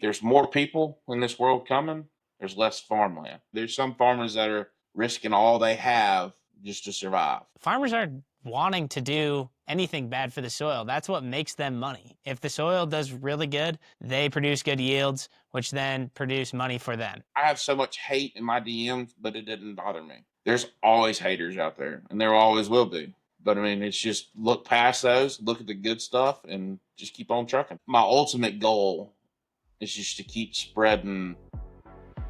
there's more people in this world coming, there's less farmland. There's some farmers that are risking all they have just to survive. Farmers aren't wanting to do anything bad for the soil. That's what makes them money. If the soil does really good, they produce good yields, which then produce money for them. I have so much hate in my DMs, but it didn't bother me. There's always haters out there, and there always will be. But I mean, it's just look past those, look at the good stuff, and just keep on trucking. My ultimate goal is just to keep spreading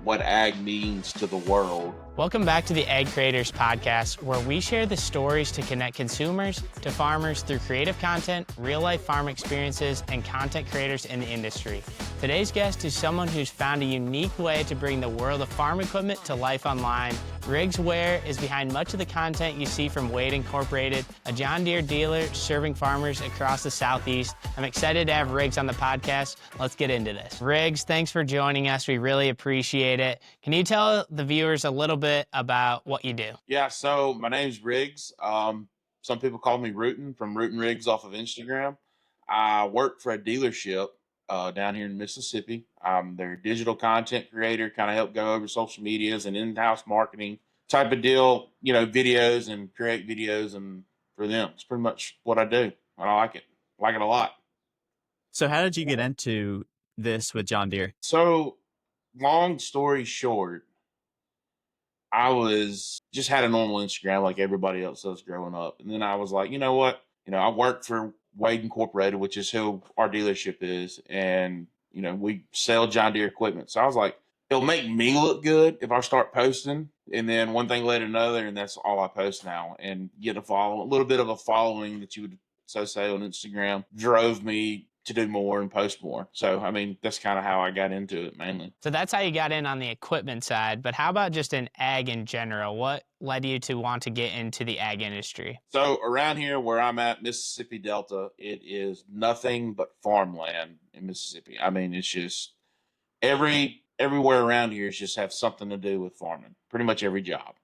what ag means to the world. Welcome back to the Ag Creators Podcast, where we share the stories to connect consumers to farmers through creative content, real-life farm experiences, and content creators in the industry. Today's guest is someone who's found a unique way to bring the world of farm equipment to life online. Riggs Ware is behind much of the content you see from Wade Incorporated, a John Deere dealer serving farmers across the Southeast. I'm excited to have Riggs on the podcast. Let's get into this. Riggs, thanks for joining us. We really appreciate it. Can you tell the viewers a little bit about what you do? Yeah, so my name's Riggs. Some people call me Rootin from Rootin Riggs off of Instagram. I work for a dealership down here in Mississippi. I'm their digital content creator, kind of help go over social medias and in-house marketing type of deal, videos and create videos and for them. It's pretty much what I do. And I like it. I like it a lot. So how did you get into this with John Deere? So long story short, I was just had a normal Instagram like everybody else does growing up. And then I was like, you know what? I work for Wade Incorporated, which is who our dealership is. And, we sell John Deere equipment. So I was like, it'll make me look good if I start posting. And then one thing led to another, and that's all I post now. And get a little bit of a following that you would say on Instagram drove me to do more and post more. So, I mean, that's kind of how I got into it mainly. So that's how you got in on the equipment side, but how about just in ag in general? What led you to want to get into the ag industry? So around here where I'm at, Mississippi Delta, it is nothing but farmland in Mississippi. I mean, it's just everywhere around here is just have something to do with farming. Pretty much every job.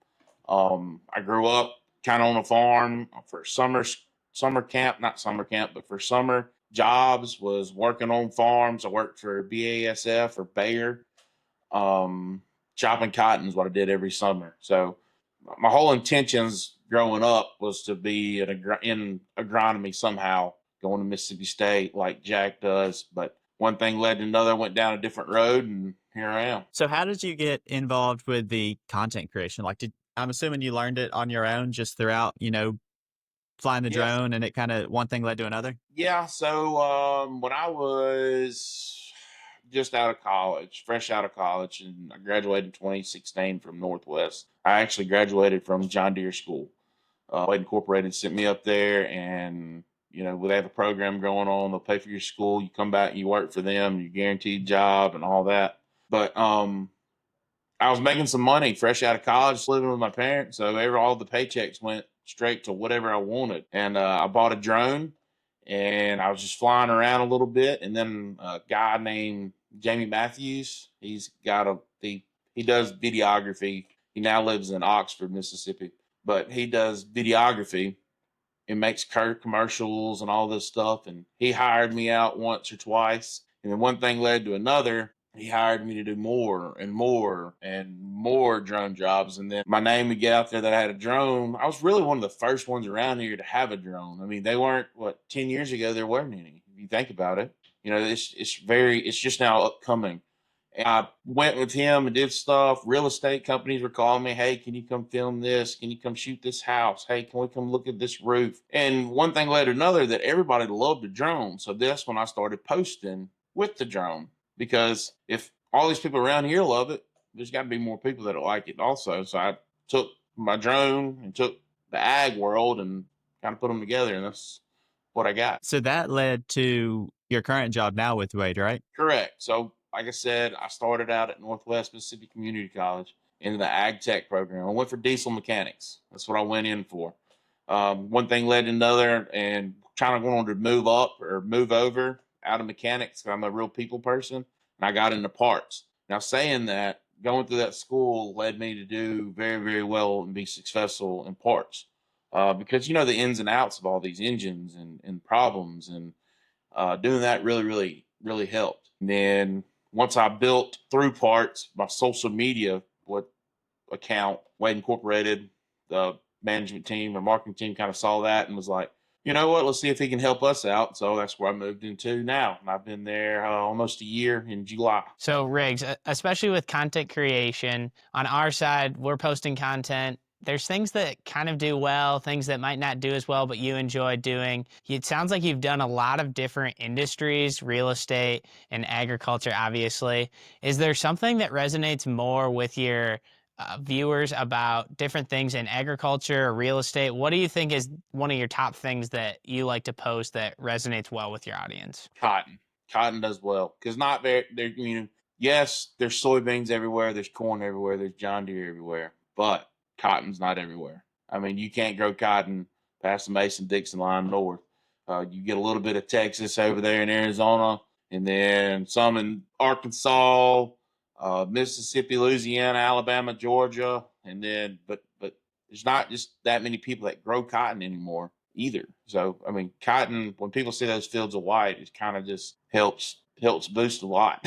I grew up kind of on a farm for summer camp, not summer camp, but for summer jobs was working on farms. I worked for BASF or Bayer. Chopping cotton is what I did every summer. So my whole intentions growing up was to be in agronomy somehow, going to Mississippi State like Jack does. But one thing led to another. I went down a different road, and here I am. So how did you get involved with the content creation? I'm assuming you learned it on your own just throughout, flying the drone, and it kind of one thing led to another? Yeah, so when I was just out of college, fresh out of college, and I graduated in 2016 from Northwest. I actually graduated from John Deere School. Wade Incorporated sent me up there, and they have a program going on. They'll pay for your school. You come back, you work for them, you guaranteed job, and all that. But I was making some money fresh out of college, living with my parents. So all the paychecks went straight to whatever I wanted. And I bought a drone, and I was just flying around a little bit. And then a guy named Jamie Matthews, he does videography. He now lives in Oxford, Mississippi, but he does videography and makes commercials and all this stuff. And he hired me out once or twice. And then one thing led to another. He hired me to do more and more and more drone jobs. And then my name would get out there that I had a drone. I was really one of the first ones around here to have a drone. I mean, they weren't, 10 years ago, there weren't any, if you think about it. It's just now upcoming. And I went with him and did stuff. Real estate companies were calling me, hey, can you come film this? Can you come shoot this house? Hey, can we come look at this roof? And one thing led to another that everybody loved the drone. So that's when I started posting with the drone. Because if all these people around here love it, there's got to be more people that like it also. So I took my drone and took the ag world and kind of put them together, and that's what I got. So that led to your current job now with Wade, right? Correct. So like I said, I started out at Northwest Mississippi Community College in the ag tech program. I went for diesel mechanics. That's what I went in for. One thing led to another, and trying to wanted to move up or move over out of mechanics. I'm a real people person, and I got into parts. Now, saying that, going through that school led me to do very, very well and be successful in parts. Because the ins and outs of all these engines and problems, and doing that really, really, really helped. And then once I built Through Parts, my social media account, Wade Incorporated, the management team or marketing team kind of saw that and was like, you know what, let's see if he can help us out. So that's where I moved into now. And I've been there almost a year in July. So, Riggs, especially with content creation, on our side, we're posting content. There's things that kind of do well, things that might not do as well, but you enjoy doing. It sounds like you've done a lot of different industries, real estate and agriculture, obviously. Is there something that resonates more with your viewers about different things in agriculture or real estate? What do you think is one of your top things that you like to post that resonates well with your audience? Cotton does well because not very there. Yes, there's soybeans everywhere, there's corn everywhere, there's John Deere everywhere, but cotton's not everywhere. I mean, you can't grow cotton past the Mason-Dixon line north. You get a little bit of Texas over there in Arizona, and then some in Arkansas, Mississippi, Louisiana, Alabama, Georgia, and then but there's not just that many people that grow cotton anymore either. So I mean, cotton, when people see those fields of white, it kind of just helps boost a lot.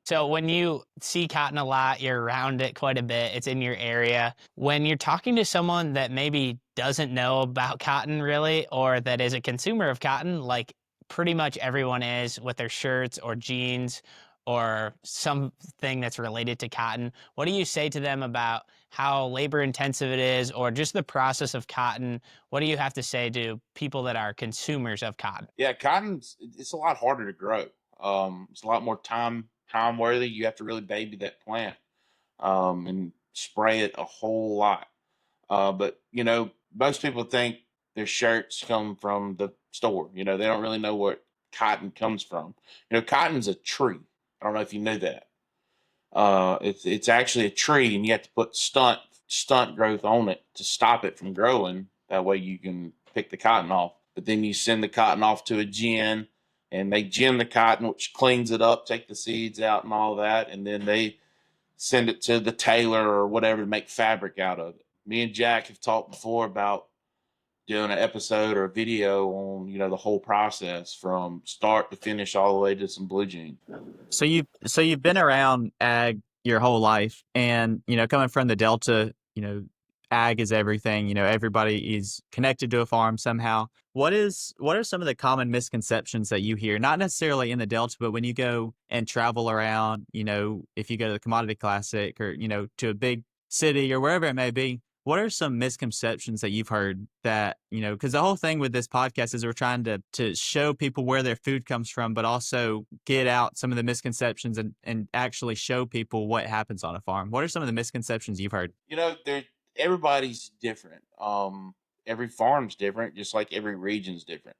So when you see cotton a lot, you're around it quite a bit, it's in your area. When you're talking to someone that maybe doesn't know about cotton really, or that is a consumer of cotton, like pretty much everyone is with their shirts or jeans or something that's related to cotton, what do you say to them about how labor intensive it is or just the process of cotton? What do you have to say to people that are consumers of cotton? Yeah, it's a lot harder to grow. It's a lot more time worthy. You have to really baby that plant and spray it a whole lot. But most people think their shirts come from the store. They don't really know what cotton comes from. Cotton's a tree. I don't know if you knew that. It's actually a tree, and you have to put stunt growth on it to stop it from growing. That way you can pick the cotton off. But then you send the cotton off to a gin, and they gin the cotton, which cleans it up, take the seeds out and all that, and then they send it to the tailor or whatever to make fabric out of it. Me and Jack have talked before about doing an episode or a video on the whole process from start to finish all the way to some blue jeans. So you've been around ag your whole life, and coming from the Delta, ag is everything. Everybody is connected to a farm somehow. What are some of the common misconceptions that you hear? Not necessarily in the Delta, but when you go and travel around, if you go to the Commodity Classic or to a big city or wherever it may be. What are some misconceptions that you've heard that, because the whole thing with this podcast is we're trying to show people where their food comes from, but also get out some of the misconceptions and actually show people what happens on a farm. What are some of the misconceptions you've heard? Everybody's different. Every farm's different, just like every region's different.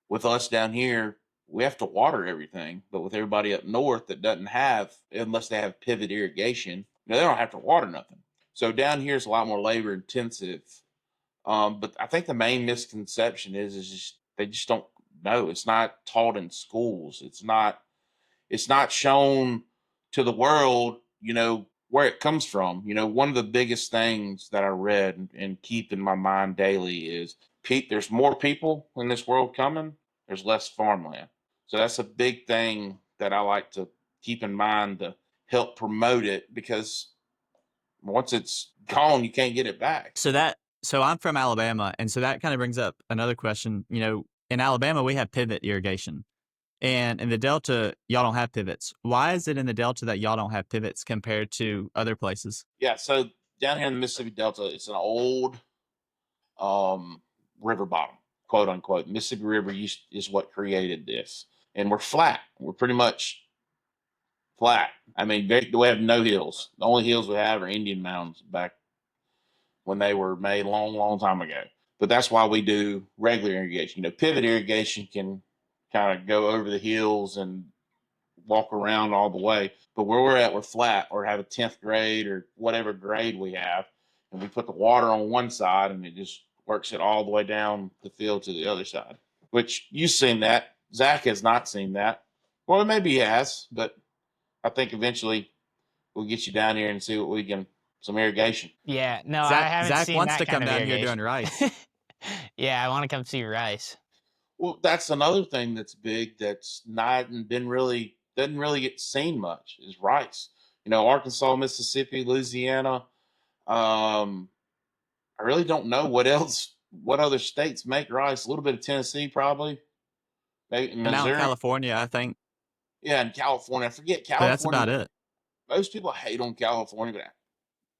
With us down here, we have to water everything, but with everybody up north that doesn't have, unless they have pivot irrigation, they don't have to water nothing. So down here is a lot more labor intensive. But I think the main misconception is just they just don't know. It's not taught in schools. It's not shown to the world, where it comes from. One of the biggest things that I read and keep in my mind daily is there's more people in this world coming, there's less farmland. So that's a big thing that I like to keep in mind to help promote it, because once it's gone, you can't get it back. So I'm from Alabama, and so that kind of brings up another question. In Alabama we have pivot irrigation. And in the Delta, y'all don't have pivots. Why is it in the Delta that y'all don't have pivots compared to other places? Yeah, so down here in the Mississippi Delta, it's an old river bottom, quote unquote. Mississippi River is what created this, and we're flat. We're pretty much flat. I mean, we have no hills. The only hills we have are Indian mountains back when they were made long, long time ago. But that's why we do regular irrigation. Pivot irrigation can kind of go over the hills and walk around all the way. But where we're at, we're flat, or have a 10th grade or whatever grade we have. And we put the water on one side, and it just works it all the way down the field to the other side, which you've seen that. Zach has not seen that. Well, maybe he has, but I think eventually we'll get you down here and see what we can, some irrigation. Yeah, no, I Zach haven't Zach seen wants that to kind come of down here irrigation. doing rice. Yeah, I want to come see rice. Well, that's another thing that's big that's not been really doesn't really get seen much is rice. You know, Arkansas, Mississippi, Louisiana. Um, I really don't know what other states make rice. A little bit of Tennessee, probably, maybe And now in Missouri. California, I think, Yeah, and California. I forget but that's California. about it. Most people hate on California, but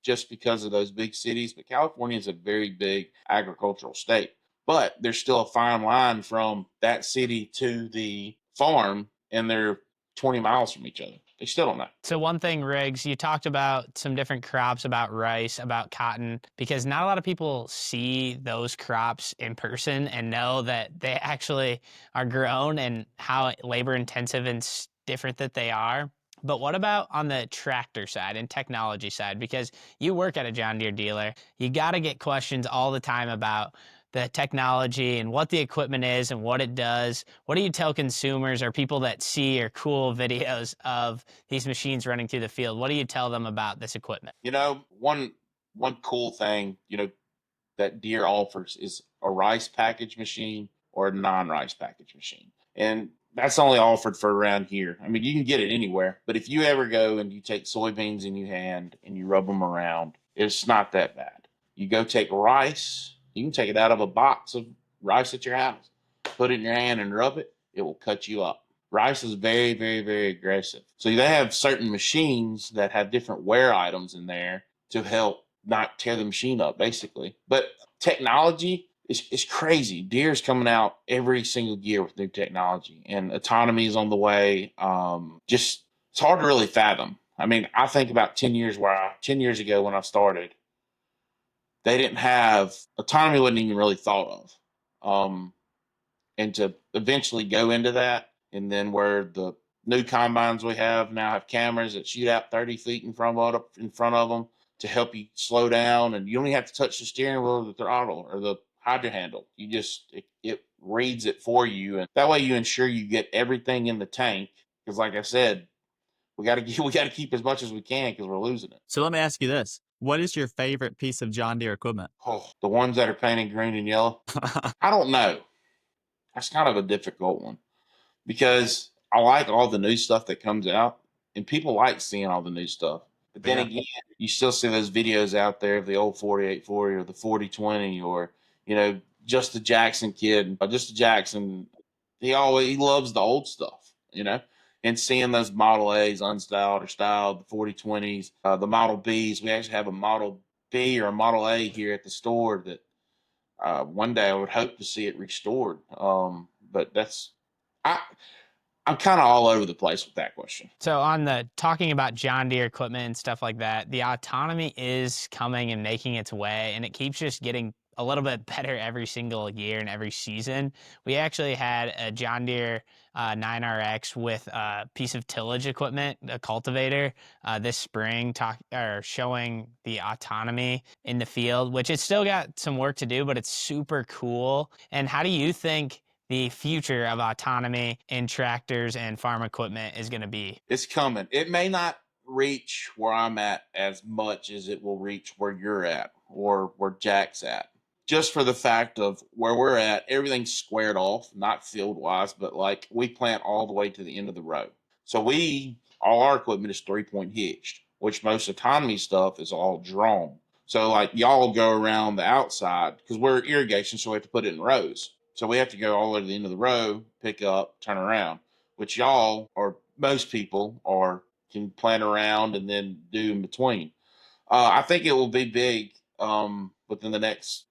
just because of those big cities. But California is a very big agricultural state. But there's still a fine line from that city to the farm, and they're 20 miles from each other. They still don't know. So one thing, Riggs, you talked about some different crops, about rice, about cotton, because not a lot of people see those crops in person and know that they actually are grown and how labor intensive and different that they are. But what about on the tractor side and technology side? Because you work at a John Deere dealer, you got to get questions all the time about the technology and what the equipment is and what it does. What do you tell consumers or people that see your cool videos of these machines running through the field? What do you tell them about this equipment? You know, one cool thing, that Deere offers is a rice package machine or a non-rice package machine. And that's only offered for around here. I mean, you can get it anywhere, but if you ever go and you take soybeans in your hand and you rub them around, it's not that bad. You go take rice, you can take it out of a box of rice at your house, put it in your hand and rub it, it will cut you up. Rice is very, very, very aggressive. So they have certain machines that have different wear items in there to help not tear the machine up, basically. But technology is crazy. Deere's coming out every single year with new technology, and autonomy is on the way. Just it's hard to really fathom. I mean, I think about 10 years ago when I started, they didn't have autonomy wasn't even really thought of. And to eventually go into that, and then where the new combines we have now have cameras that shoot out 30 feet in front of them to help you slow down, and you don't even have to touch the steering wheel or the throttle or the hydrant handle. It reads it for you, and that way you ensure you get everything in the tank. Because, like I said, we got to keep as much as we can because we're losing it. So let me ask you this. What is your favorite piece of John Deere equipment? Oh, the ones that are painted green and yellow. I don't know. That's kind of a difficult one because I like all the new stuff that comes out, and people like seeing all the new stuff. But then Yeah. again, you still see those videos out there of the old 4840 or the 4020 or just the Jackson kid, just the Jackson. He loves the old stuff, and seeing those Model A's unstyled or styled, the 4020s, the Model B's. We actually have a Model B or a Model A here at the store that one day I would hope to see it restored. But I I'm kind of all over the place with that question. So on the talking about John Deere equipment and stuff like that, the autonomy is coming and making its way, and it keeps just getting a little bit better every single year and every season. We actually had a John Deere 9RX with a piece of tillage equipment, a cultivator, this spring, showing the autonomy in the field, which it's still got some work to do, but it's super cool. And how do you think the future of autonomy in tractors and farm equipment is going to be? It's coming. It may not reach where I'm at as much as it will reach where you're at or where Jack's at. Just for the fact of where we're at, everything's squared off, not field wise, but like we plant all the way to the end of the row. So all our equipment is 3-point hitched, which most autonomy stuff is all drawn. So like y'all go around the outside because we're irrigation, so we have to put it in rows. So we have to go all the way to the end of the row, pick up, turn around, which y'all or most people can plan around and then do in between. I think it will be big within the next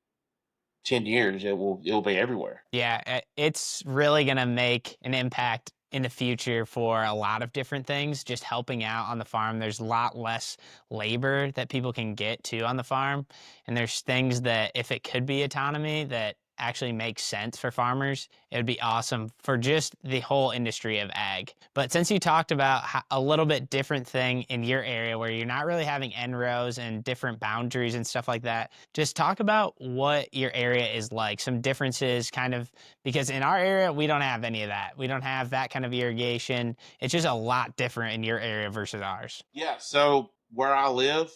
10 years. It'll be everywhere. Yeah, it's really going to make an impact in the future for a lot of different things, just helping out on the farm. There's a lot less labor that people can get to on the farm. And there's things that if it could be autonomy that actually makes sense for farmers, it would be awesome for just the whole industry of ag. But since you talked about a little bit different thing in your area where you're not really having end rows and different boundaries and stuff like that, just talk about what your area is like, some differences kind of, because in our area, we don't have any of that. We don't have that kind of irrigation. It's just a lot different in your area versus ours. Yeah. So where I live,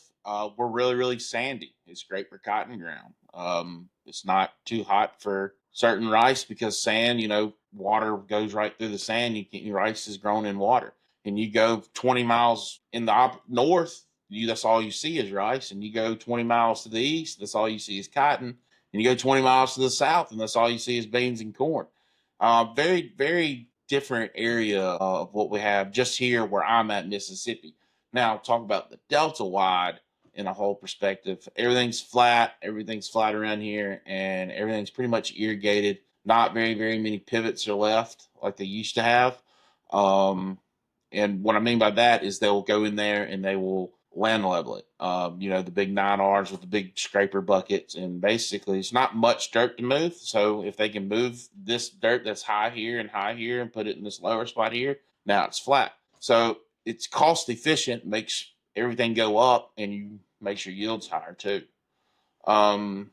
we're really, really sandy. It's great for cotton ground. It's not too hot for certain rice because sand, water goes right through the sand. Your rice is grown in water. and you go 20 miles in the north, that's all you see is rice. And you go 20 miles to the east, that's all you see is cotton. And you go 20 miles to the south, and that's all you see is beans and corn. Very, very different area of what we have just here where I'm at, Mississippi. Now, talk about the Delta wide in a whole perspective. Everything's flat around here, and everything's pretty much irrigated. Not very, very many pivots are left like they used to have. Um, and what I mean by that is they'll go in there and they will land level it. The big 9Rs with the big scraper buckets, and basically it's not much dirt to move. So if they can move this dirt that's high here and put it in this lower spot here, now it's flat. So it's cost efficient, makes everything go up, and you makes your yields higher too. Um,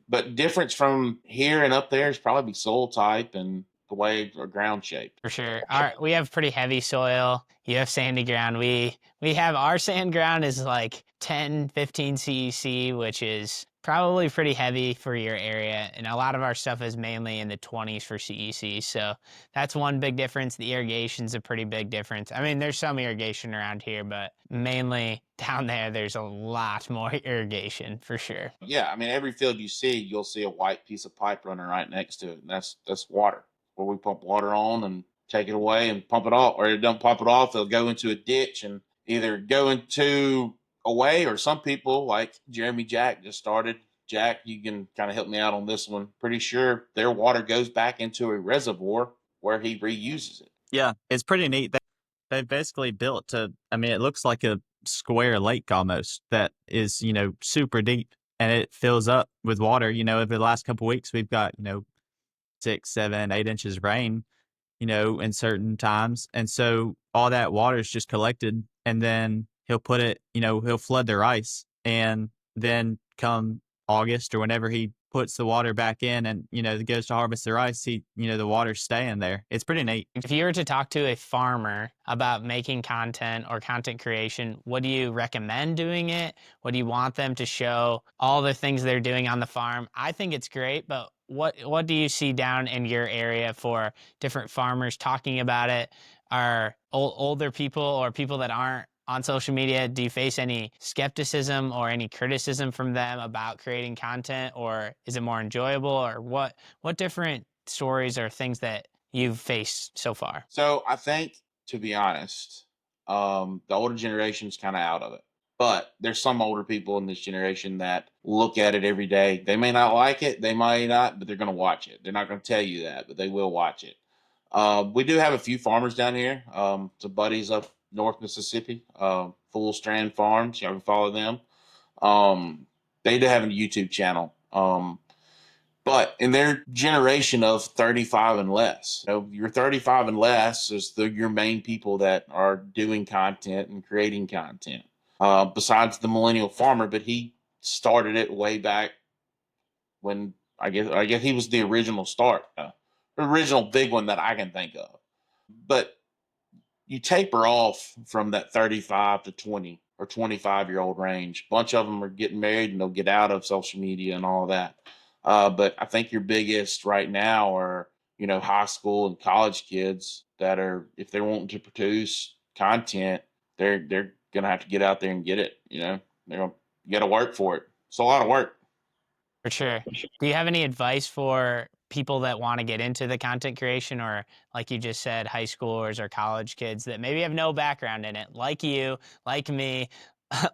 but difference from here and up there is probably soil type and the way or ground shape. For sure. We have pretty heavy soil. You have sandy ground. We have our sand ground is like 10, 15 CEC, which is probably pretty heavy for your area. And a lot of our stuff is mainly in the 20s for CEC. So that's one big difference. The irrigation's a pretty big difference. I mean, there's some irrigation around here, but mainly down there's a lot more irrigation for sure. Yeah, I mean every field you see, you'll see a white piece of pipe running right next to it, and that's water. Where we pump water on and take it away and pump it off, or it don't pump it off, they'll go into a ditch and either go into away, or some people like Jeremy Jack just started. Jack, you can kind of help me out on this one. Pretty sure their water goes back into a reservoir where he reuses it. Yeah, it's pretty neat. They've basically built I mean, it looks like a square lake almost that is, super deep, and it fills up with water. Over the last couple of weeks, we've got, 6, 7, 8 inches of rain, in certain times. And so all that water is just collected, and then he'll put it, he'll flood their ice. And then come August or whenever he puts the water back in and, goes to harvest the rice, the water's staying there. It's pretty neat. If you were to talk to a farmer about making content or content creation, what do you recommend doing it? What do you want them to show? All the things they're doing on the farm. I think it's great, but what do you see down in your area for different farmers talking about it? Are older people or people that aren't on social media, do you face any skepticism or any criticism from them about creating content, or is it more enjoyable, or what different stories or things that you've faced so far? So I think, to be honest, the older generation's kind of out of it. But there's some older people in this generation that look at it every day. They may not like it, they might not, but they're going to watch it. They're not going to tell you that, but they will watch it. We do have a few farmers down here. Some buddies up North Mississippi, Full Strand Farms. You can follow them. They do have a YouTube channel. But in their generation of 35 and less, you're 35 and less is your main people that are doing content and creating content. Besides the millennial farmer, but he started it way back when I guess he was the original original big one that I can think of. But you taper off from that 35 to 20 or 25-year-old range. A bunch of them are getting married and they'll get out of social media and all that. But I think your biggest right now are, high school and college kids that are, if they're wanting to produce content, they're going to have to get out there and get it. They're going to got to work for it. It's a lot of work. For sure. Do you have any advice for people that want to get into the content creation, or like you just said, high schoolers or college kids that maybe have no background in it, like you, like me,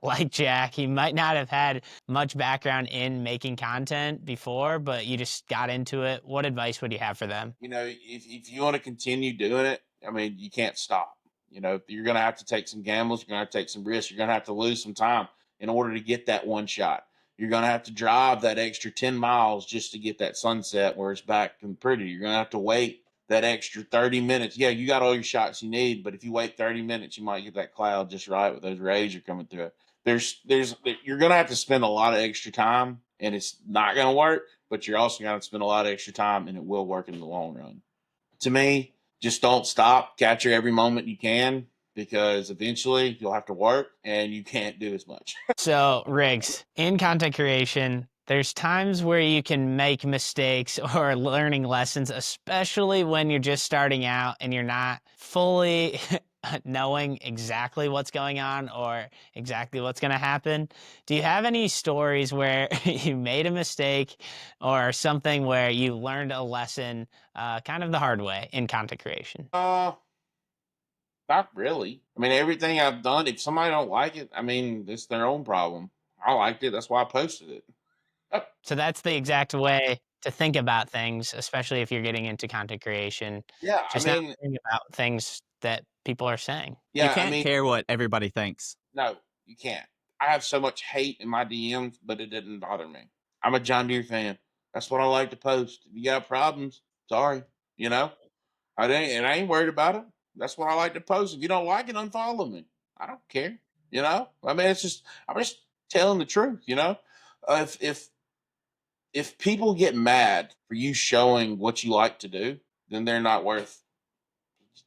like Jack? He might not have had much background in making content before, but you just got into it. What advice would you have for them? If you want to continue doing it, I mean, you can't stop. You're going to have to take some gambles. You're going to have to take some risks. You're going to have to lose some time in order to get that one shot. You're going to have to drive that extra 10 miles just to get that sunset where it's back and pretty. You're going to have to wait that extra 30 minutes. Yeah, you got all your shots you need, but if you wait 30 minutes, you might get that cloud just right with those rays are coming through it. You're going to have to spend a lot of extra time, and it's not going to work, but you're also going to spend a lot of extra time, and it will work in the long run. To me, just don't stop. Capture every moment you can, because eventually you'll have to work and you can't do as much. So, Riggs, in content creation, there's times where you can make mistakes or learning lessons, especially when you're just starting out and you're not fully knowing exactly what's going on or exactly what's going to happen. Do you have any stories where you made a mistake or something where you learned a lesson kind of the hard way in content creation? Uh, Not really. I mean, everything I've done, if somebody don't like it, I mean, it's their own problem. I liked it. That's why I posted it. So that's the exact way to think about things, especially if you're getting into content creation. Yeah, I Just not mean, worrying about things that people are saying. You yeah, I can't mean, care what everybody thinks. no, you can't. I have so much hate in my DMs, but it didn't bother me. I'm a John Deere fan. That's what I like to post. If you got problems, sorry. You know, I ain't worried about it. That's what I like to post. If you don't like it, unfollow me. I don't care. You know, I mean, I'm just telling the truth. You know, if people get mad for you showing what you like to do, then they're not worth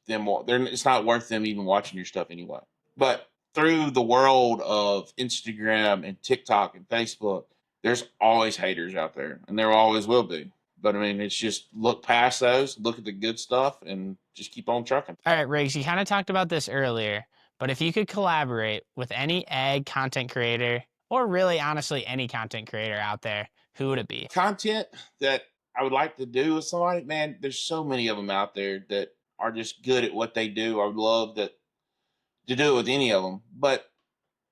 them. It's not worth them even watching your stuff anyway. But through the world of Instagram and TikTok and Facebook, there's always haters out there, and there always will be. But I mean, it's just look past those, look at the good stuff, and just keep on trucking. All right, Riggs, you kind of talked about this earlier, but if you could collaborate with any ag content creator, or really honestly any content creator out there, who would it be? Content that I would like to do with somebody, man, there's so many of them out there that are just good at what they do. I would love to do it with any of them. But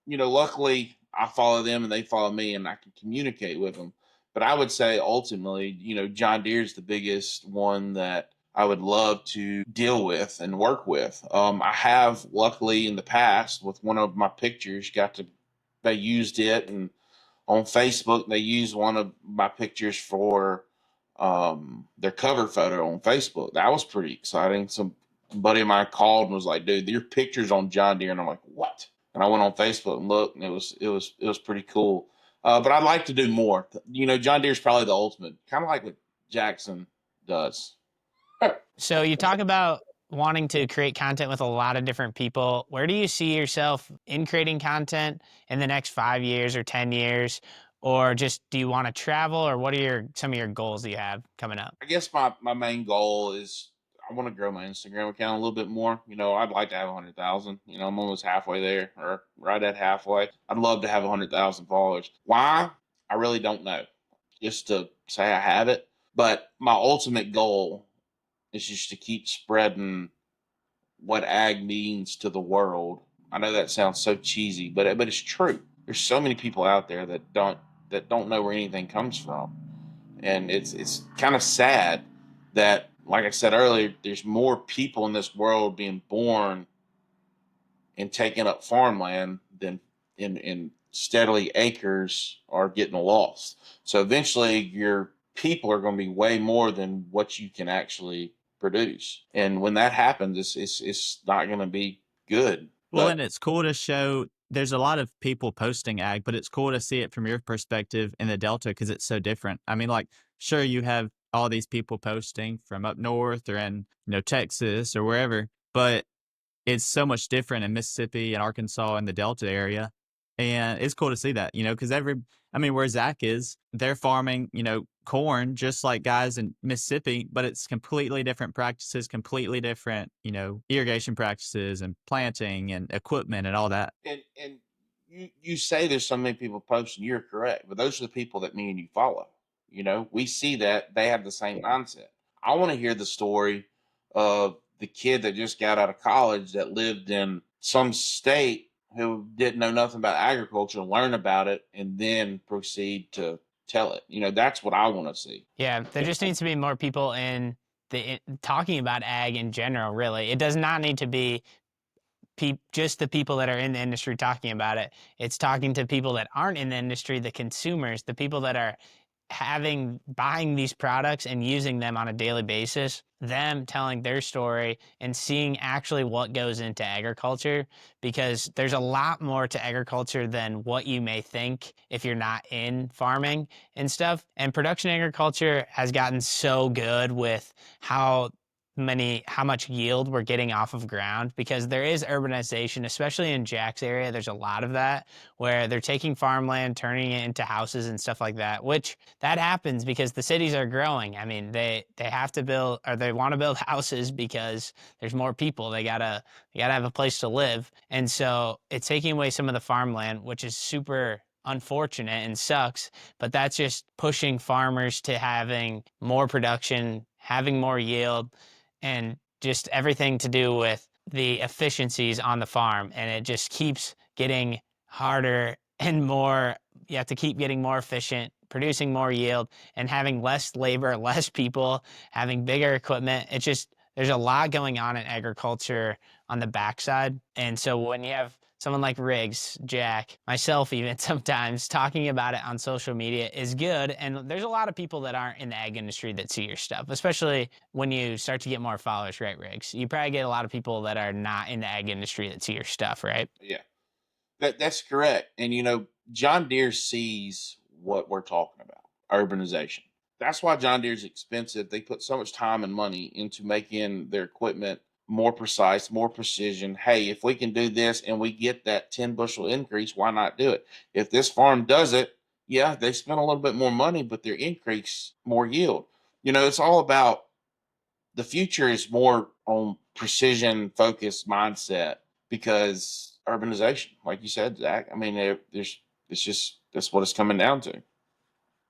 luckily I follow them and they follow me and I can communicate with them. But I would say ultimately, John Deere is the biggest one that I would love to deal with and work with. I have luckily in the past with one of my pictures they used it, and on Facebook they used one of my pictures for their cover photo on Facebook. That was pretty exciting. Some buddy of mine called and was like, "Dude, your picture's on John Deere," and I'm like, "What?" And I went on Facebook and looked, and it was pretty cool. But I'd like to do more. John Deere's probably the ultimate, kind of like what Jackson does. So you talk about wanting to create content with a lot of different people. Where do you see yourself in creating content in the next 5 years or 10 years? Or just do you want to travel or what are some of your goals that you have coming up? I guess my main goal is I want to grow my Instagram account a little bit more. I'd like to have 100,000. I'm almost halfway there, or right at halfway. I'd love to have 100,000 followers. Why? I really don't know. Just to say I have it, but my ultimate goal is just to keep spreading what ag means to the world. I know that sounds so cheesy, but it's true. There's so many people out there that don't know where anything comes from, and it's kind of sad that, like I said earlier, there's more people in this world being born and taking up farmland than in steadily acres are getting lost. So eventually, your people are going to be way more than what you can actually produce, and when that happens, it's not going to be good. Well, But and it's cool to show there's a lot of people posting ag, but it's cool to see it from your perspective in the Delta because it's so different. I mean, like, sure, you have all these people posting from up north or in, Texas or wherever, but it's so much different in Mississippi and Arkansas and the Delta area. And it's cool to see that, because where Zach is, they're farming, corn just like guys in Mississippi, but it's completely different practices, completely different, irrigation practices and planting and equipment and all that. and you say there's so many people posting, you're correct, but those are the people that me and you follow. We see that they have the same mindset. I want to hear the story of the kid that just got out of college that lived in some state who didn't know nothing about agriculture, learn about it, and then proceed to tell it. That's what I want to see. Yeah, there just needs to be more people talking about ag in general, really. It does not need to be just the people that are in the industry talking about it. It's talking to people that aren't in the industry, the consumers, the people that are buying these products and using them on a daily basis, them telling their story and seeing actually what goes into agriculture, because there's a lot more to agriculture than what you may think if you're not in farming and stuff. And production agriculture has gotten so good with how how much yield we're getting off of ground, because there is urbanization, especially in Jack's area. There's a lot of that where they're taking farmland, turning it into houses and stuff like that, which that happens because the cities are growing. I mean, they have to build, or they want to build houses because there's more people. They gotta have a place to live. And so it's taking away some of the farmland, which is super unfortunate and sucks, but that's just pushing farmers to having more production, having more yield, and just everything to do with the efficiencies on the farm. And it just keeps getting harder and more. You have to keep getting more efficient, producing more yield, and having less labor, less people, having bigger equipment. It's just, there's a lot going on in agriculture on the backside. And so when you have someone like Riggs, Jack, myself even sometimes talking about it on social media is good. And there's a lot of people that aren't in the ag industry that see your stuff, especially when you start to get more followers, right, Riggs? You probably get a lot of people that are not in the ag industry that see your stuff, right? Yeah, that's correct. And John Deere sees what we're talking about, urbanization. That's why John Deere's expensive. They put so much time and money into making their equipment more precise, more precision. Hey, if we can do this and we get that 10 bushel increase, why not do it? If this farm does it, yeah, they spend a little bit more money, but they increase more yield. It's all about the future is more on precision focused mindset because urbanization, like you said, Zach. I mean, it's just that's what it's coming down to.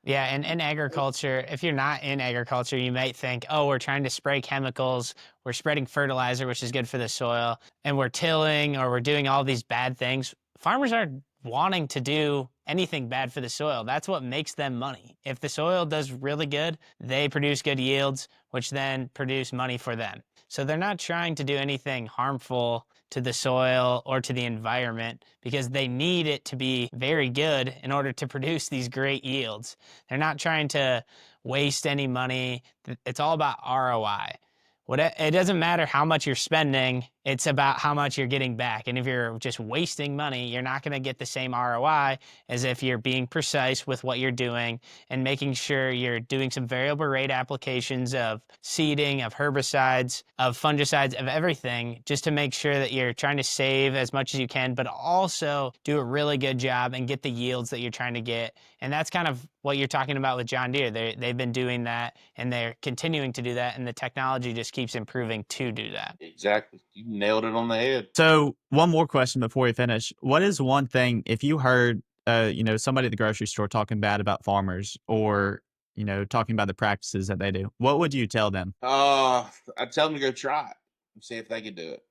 Yeah, and in agriculture, if you're not in agriculture, you might think, oh, we're trying to spray chemicals, we're spreading fertilizer, which is good for the soil, and we're tilling or we're doing all these bad things. Farmers aren't wanting to do anything bad for the soil. That's what makes them money. If the soil does really good, they produce good yields, which then produce money for them. So they're not trying to do anything harmful to the soil or to the environment because they need it to be very good in order to produce these great yields. They're not trying to waste any money. It's all about ROI. It doesn't matter how much you're spending, it's about how much you're getting back. And if you're just wasting money, you're not going to get the same ROI as if you're being precise with what you're doing and making sure you're doing some variable rate applications of seeding, of herbicides, of fungicides, of everything, just to make sure that you're trying to save as much as you can, but also do a really good job and get the yields that you're trying to get. And that's kind of what you're talking about with John Deere. They've been doing that and they're continuing to do that. And the technology just keeps improving to do that. Exactly, you nailed it on the head. So one more question before we finish. What is one thing, if you heard, somebody at the grocery store talking bad about farmers or, talking about the practices that they do, what would you tell them? I'd tell them to go try it and see if they could do it.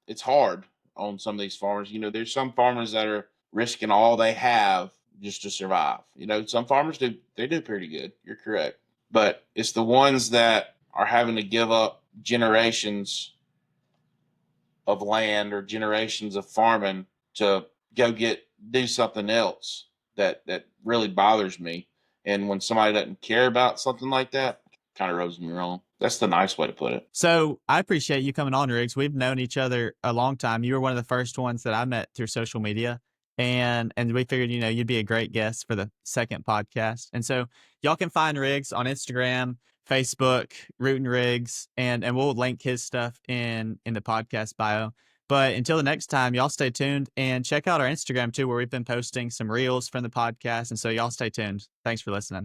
It's hard on some of these farmers. There's some farmers that are risking all they have just to survive. Some farmers do pretty good. You're correct, but it's the ones that are having to give up generations of land or generations of farming to do something else that really bothers me. And when somebody doesn't care about something like that, kind of rubs me wrong. That's the nice way to put it. So I appreciate you coming on, Riggs. We've known each other a long time. You were one of the first ones that I met through social media. And we figured, you'd be a great guest for the second podcast. And so y'all can find Riggs on Instagram, Facebook, Rootin Riggs, and we'll link his stuff in the podcast bio. But until the next time, y'all stay tuned and check out our Instagram too, where we've been posting some reels from the podcast. And so y'all stay tuned. Thanks for listening.